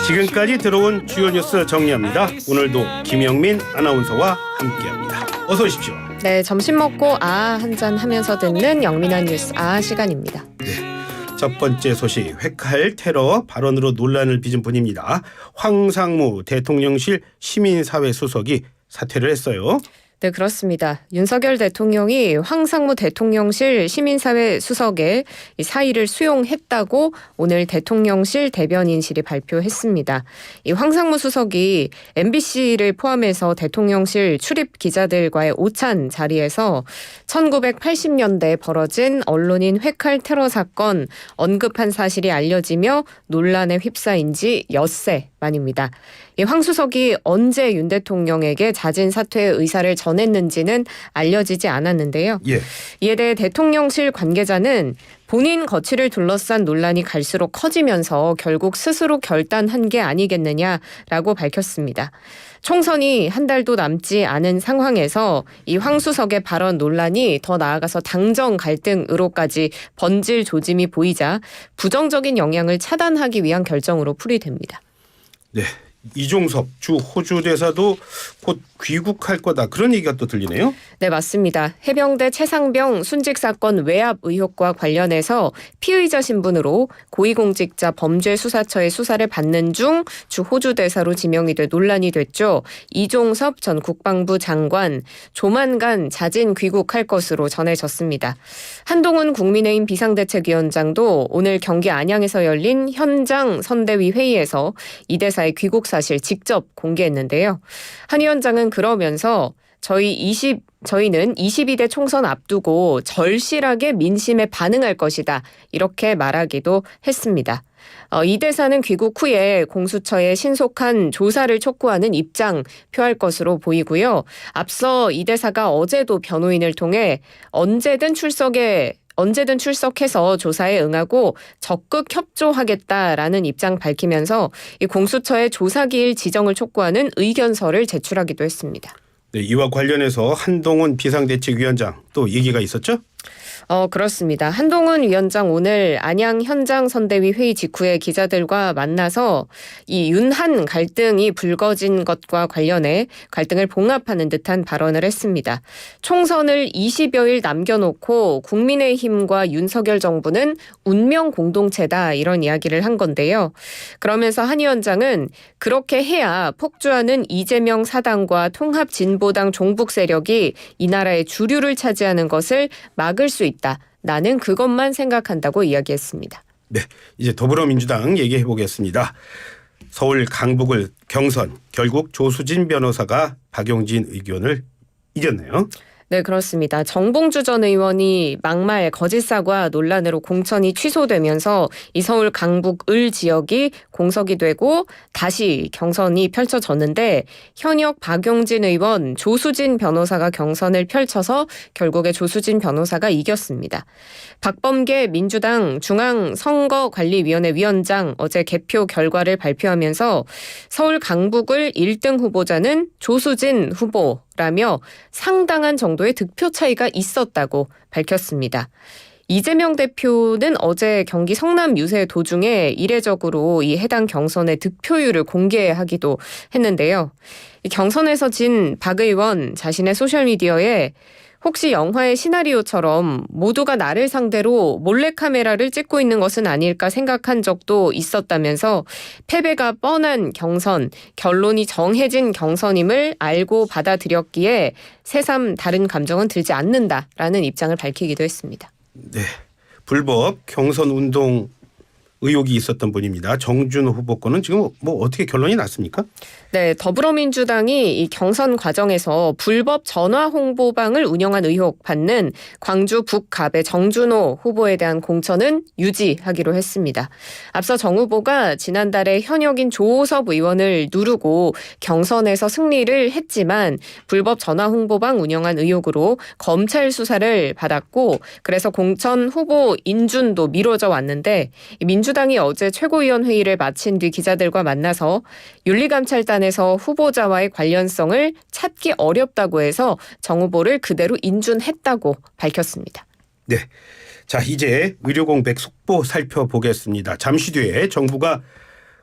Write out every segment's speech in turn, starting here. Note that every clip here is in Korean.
지금까지 들어온 주요 뉴스 정리합니다. 오늘도 김영민 아나운서와 함께합니다. 어서 오십시오. 네, 점심 먹고 한 잔 하면서 듣는 영민한 뉴스 시간입니다. 네, 첫 번째 소식, 회칼 테러 발언으로 논란을 빚은 분입니다. 황상무 대통령실 시민사회 수석이 사퇴를 했어요. 네, 그렇습니다. 윤석열 대통령이 황상무 대통령실 시민사회 수석의 이 사의를 수용했다고 오늘 대통령실 대변인실이 발표했습니다. 이 황상무 수석이 MBC를 포함해서 대통령실 출입 기자들과의 오찬 자리에서 1980년대에 벌어진 언론인 회칼 테러 사건 언급한 사실이 알려지며 논란에 휩싸인 지 엿새 만입니다. 이 황 수석이 언제 윤 대통령에게 자진 사퇴의 의사를 전했는지는 알려지지 않았는데요. 예. 이에 대해 대통령실 관계자는 본인 거취를 둘러싼 논란이 갈수록 커지면서 결국 스스로 결단한 게 아니겠느냐라고 밝혔습니다. 총선이 한 달도 남지 않은 상황에서 이 황 수석의 발언 논란이 더 나아가서 당정 갈등으로까지 번질 조짐이 보이자 부정적인 영향을 차단하기 위한 결정으로 풀이됩니다. 네, 이종섭 주 호주 대사도 곧 귀국할 거다, 그런 얘기가 또 들리네요. 네, 맞습니다. 해병대 최상병 순직 사건 외압 의혹과 관련해서 피의자 신분으로 고위공직자 범죄수사처의 수사를 받는 중 주 호주 대사로 지명이 돼 논란이 됐죠. 이종섭 전 국방부 장관 조만간 자진 귀국할 것으로 전해졌습니다. 한동훈 국민의힘 비상대책위원장도 오늘 경기 안양에서 열린 현장 선대위 회의에서 이 대사의 귀국 사실 직접 공개했는데요. 한 위원장은 그러면서 저희는 22대 총선 앞두고 절실하게 민심에 반응할 것이다, 이렇게 말하기도 했습니다. 이 대사는 귀국 후에 공수처의 신속한 조사를 촉구하는 입장 표할 것으로 보이고요. 앞서 이 대사가 어제도 변호인을 통해 언제든 출석해서 조사에 응하고 적극 협조하겠다라는 입장 밝히면서 이 공수처의 조사기일 지정을 촉구하는 의견서를 제출하기도 했습니다. 네, 이와 관련해서 한동훈 비상대책위원장 또 얘기가 있었죠? 그렇습니다. 한동훈 위원장 오늘 안양 현장 선대위 회의 직후에 기자들과 만나서 이 윤한 갈등이 불거진 것과 관련해 갈등을 봉합하는 듯한 발언을 했습니다. 총선을 20여일 남겨놓고 국민의힘과 윤석열 정부는 운명 공동체다, 이런 이야기를 한 건데요. 그러면서 한 위원장은 그렇게 해야 폭주하는 이재명 사당과 통합진보당 종북 세력이 이 나라의 주류를 차지하는 것을 막을 수 있다. 나는 그것만 생각한다고 이야기했습니다. 네, 이제 더불어민주당 얘기해 보겠습니다. 서울 강북을 경선, 결국 조수진 변호사가 박용진 의견을 이겼네요. 네, 그렇습니다. 정봉주 전 의원이 막말 거짓사과 논란으로 공천이 취소되면서 이 서울 강북 을 지역이 공석이 되고 다시 경선이 펼쳐졌는데 현역 박용진 의원, 조수진 변호사가 경선을 펼쳐서 결국에 조수진 변호사가 이겼습니다. 박범계 민주당 중앙선거관리위원회 위원장 어제 개표 결과를 발표하면서 서울 강북을 1등 후보자는 조수진 후보라며 상당한 정도의 득표 차이가 있었다고 밝혔습니다. 이재명 대표는 어제 경기 성남 유세 도중에 이례적으로 이 해당 경선의 득표율을 공개하기도 했는데요. 이 경선에서 진 박 의원 자신의 소셜미디어에 혹시 영화의 시나리오처럼 모두가 나를 상대로 몰래카메라를 찍고 있는 것은 아닐까 생각한 적도 있었다면서 패배가 뻔한 경선, 결론이 정해진 경선임을 알고 받아들였기에 새삼 다른 감정은 들지 않는다라는 입장을 밝히기도 했습니다. 네, 불법 경선 운동 의혹이 있었던 분입니다. 정준호 후보 거는 지금 뭐 어떻게 결론이 났습니까? 네, 더불어민주당이 이 경선 과정에서 불법 전화 홍보방을 운영한 의혹 받는 광주 북갑의 정준호 후보에 대한 공천은 유지하기로 했습니다. 앞서 정 후보가 지난달에 현역인 조호섭 의원을 누르고 경선에서 승리를 했지만 불법 전화 홍보방 운영한 의혹으로 검찰 수사를 받았고 그래서 공천 후보 인준도 미뤄져 왔는데 민주당이 어제 최고위원회의를 마친 뒤 기자들과 만나서 윤리감찰단에서 후보자와의 관련성을 찾기 어렵다고 해서 정 후보를 그대로 인준했다고 밝혔습니다. 네, 자 이제 의료공백 속보 살펴보겠습니다. 잠시 뒤에 정부가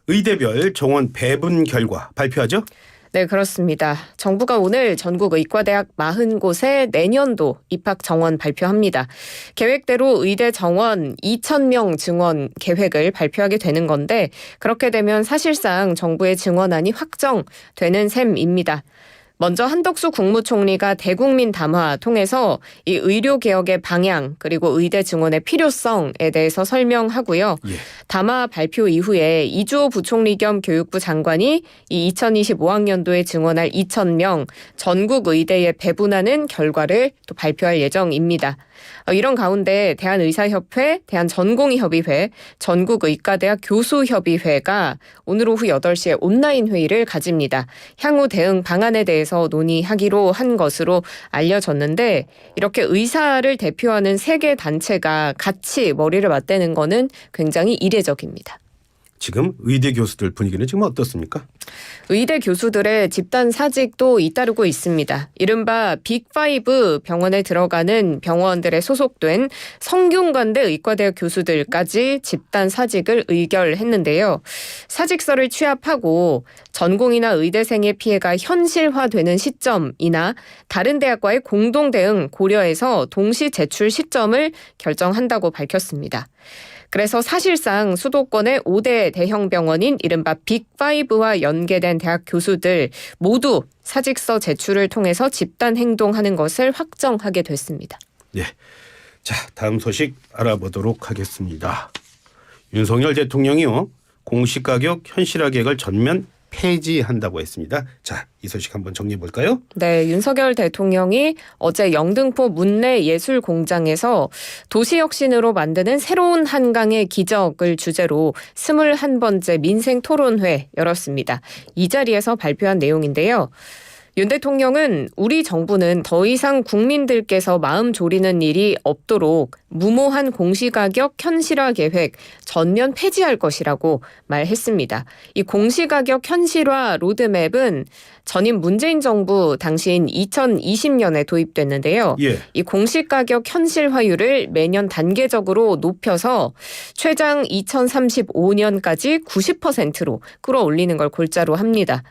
의대별 정원 배분 결과 발표하죠? 네, 그렇습니다. 정부가 오늘 전국 의과대학 40곳의 내년도 입학 정원 발표합니다. 계획대로 의대 정원 2,000명 증원 계획을 발표하게 되는 건데 그렇게 되면 사실상 정부의 증원안이 확정되는 셈입니다. 먼저 한덕수 국무총리가 대국민 담화 통해서 이 의료개혁의 방향 그리고 의대 증원의 필요성에 대해서 설명하고요. 예. 담화 발표 이후에 이주호 부총리 겸 교육부 장관이 이 2025학년도에 증원할 2,000명 전국 의대에 배분하는 결과를 또 발표할 예정입니다. 이런 가운데 대한의사협회, 대한전공의협의회, 전국의과대학 교수협의회가 오늘 오후 8시에 온라인 회의를 가집니다. 향후 대응 방안에 대해서 논의하기로 한 것으로 알려졌는데 이렇게 의사를 대표하는 3개 단체가 같이 머리를 맞대는 거는 굉장히 이례적입니다. 지금 의대 교수들 분위기는 지금 어떻습니까? 의대 교수들의 집단 사직도 잇따르고 있습니다. 이른바 빅5 병원에 들어가는 병원들에 소속된 성균관대 의과대학 교수들까지 집단 사직을 의결했는데요. 사직서를 취합하고 전공이나 의대생의 피해가 현실화되는 시점이나 다른 대학과의 공동 대응 고려해서 동시 제출 시점을 결정한다고 밝혔습니다. 그래서 사실상 수도권의 5대 대형 병원인 이른바 빅5와 연계된 대학 교수들 모두 사직서 제출을 통해서 집단 행동하는 것을 확정하게 됐습니다. 네. 자, 다음 소식 알아보도록 하겠습니다. 윤석열 대통령이요. 공시가격 현실화 계획을 전면 폐지한다고 했습니다. 자, 이 소식 한번 정리해 볼까요? 네, 윤석열 대통령이 어제 영등포 문내예술공장에서 도시혁신으로 만드는 새로운 한강의 기적을 주제로 21번째 민생토론회 열었습니다. 이 자리에서 발표한 내용인데요. 윤 대통령은 우리 정부는 더 이상 국민들께서 마음 졸이는 일이 없도록 무모한 공시가격 현실화 계획 전면 폐지할 것이라고 말했습니다. 이 공시가격 현실화 로드맵은 전임 문재인 정부 당시인 2020년에 도입됐는데요. 예. 이 공시가격 현실화율을 매년 단계적으로 높여서 최장 2035년까지 90%로 끌어올리는 걸 골자로 합니다.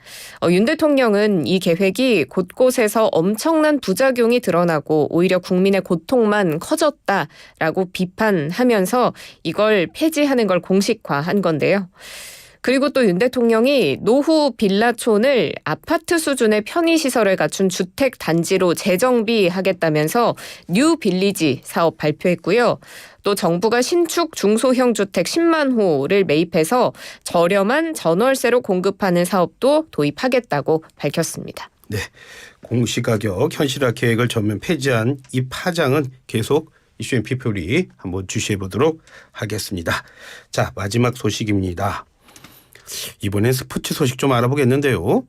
윤 대통령은 이 계획이 곳곳에서 엄청난 부작용이 드러나고 오히려 국민의 고통만 커졌다라고 비판하면서 이걸 폐지하는 걸 공식화한 건데요. 그리고 또 윤 대통령이 노후 빌라촌을 아파트 수준의 편의시설을 갖춘 주택 단지로 재정비하겠다면서 뉴 빌리지 사업 발표했고요. 또 정부가 신축 중소형 주택 10만 호를 매입해서 저렴한 전월세로 공급하는 사업도 도입하겠다고 밝혔습니다. 네. 공시가격 현실화 계획을 전면 폐지한 이 파장은 계속 이슈앤피플이 한번 주시해 보도록 하겠습니다. 자, 마지막 소식입니다. 이번엔 스포츠 소식 좀 알아보겠는데요.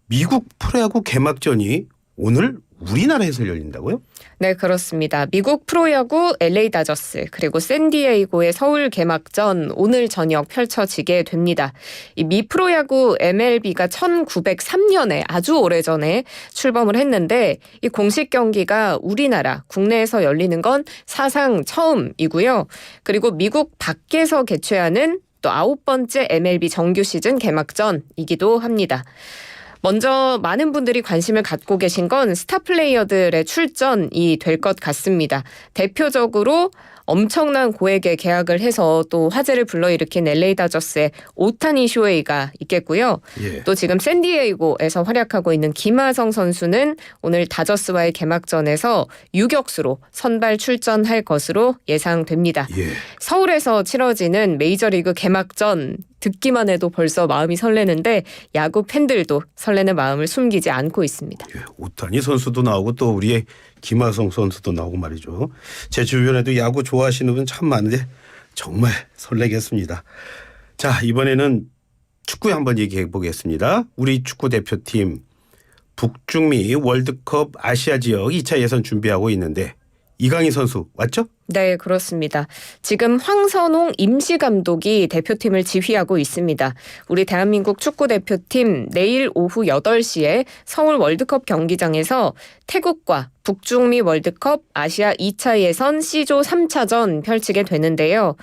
미국 프로야구 개막전이 오늘 우리나라에서 열린다고요? 네, 그렇습니다. 미국 프로야구 LA 다저스 그리고 샌디에이고의 서울 개막전 오늘 저녁 펼쳐지게 됩니다. 이 미 프로야구 MLB가 1903년에 아주 오래전에 출범을 했는데 이 공식 경기가 우리나라 국내에서 열리는 건 사상 처음이고요. 그리고 미국 밖에서 개최하는 또 9번째 MLB 정규 시즌 개막전이기도 합니다. 먼저 많은 분들이 관심을 갖고 계신 건 스타 플레이어들의 출전이 될 것 같습니다. 대표적으로 엄청난 고액의 계약을 해서 또 화제를 불러일으킨 LA 다저스의 오타니 쇼헤이가 있겠고요. 예. 또 지금 샌디에이고에서 활약하고 있는 김하성 선수는 오늘 다저스와의 개막전에서 유격수로 선발 출전할 것으로 예상됩니다. 예. 서울에서 치러지는 메이저리그 개막전 듣기만 해도 벌써 마음이 설레는데 야구 팬들도 설레는 마음을 숨기지 않고 있습니다. 예, 오타니 선수도 나오고 또 우리의 김하성 선수도 나오고 말이죠. 제 주변에도 야구 좋아하시는 분 참 많은데 정말 설레겠습니다. 자, 이번에는 축구에 한번 얘기해 보겠습니다. 우리 축구 대표팀 북중미 월드컵 아시아 지역 2차 예선 준비하고 있는데 이강인 선수 왔죠? 네, 그렇습니다. 지금 황선홍 임시감독이 대표팀을 지휘하고 있습니다. 우리 대한민국 축구대표팀 내일 오후 8시에 서울 월드컵 경기장에서 태국과 북중미 월드컵 아시아 2차 예선 C조 3차전 펼치게 되는데요.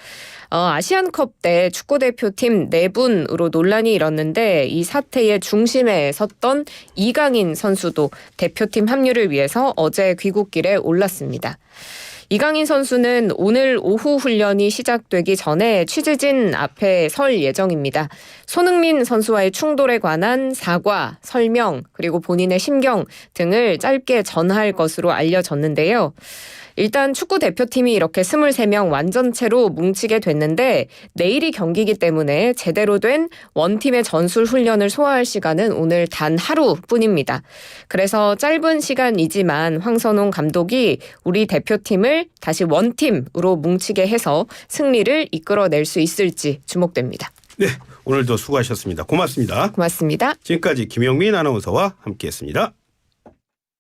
아시안컵 때 축구대표팀 4분으로 논란이 일었는데 이 사태의 중심에 섰던 이강인 선수도 대표팀 합류를 위해서 어제 귀국길에 올랐습니다. 이강인 선수는 오늘 오후 훈련이 시작되기 전에 취재진 앞에 설 예정입니다. 손흥민 선수와의 충돌에 관한 사과, 설명, 그리고 본인의 심경 등을 짧게 전할 것으로 알려졌는데요. 일단 축구 대표팀이 이렇게 23명 완전체로 뭉치게 됐는데 내일이 경기이기 때문에 제대로 된 원팀의 전술 훈련을 소화할 시간은 오늘 단 하루뿐입니다. 그래서 짧은 시간이지만 황선홍 감독이 우리 대표팀을 다시 원팀으로 뭉치게 해서 승리를 이끌어낼 수 있을지 주목됩니다. 네, 오늘도 수고하셨습니다. 고맙습니다. 고맙습니다. 지금까지 김영민 아나운서와 함께했습니다.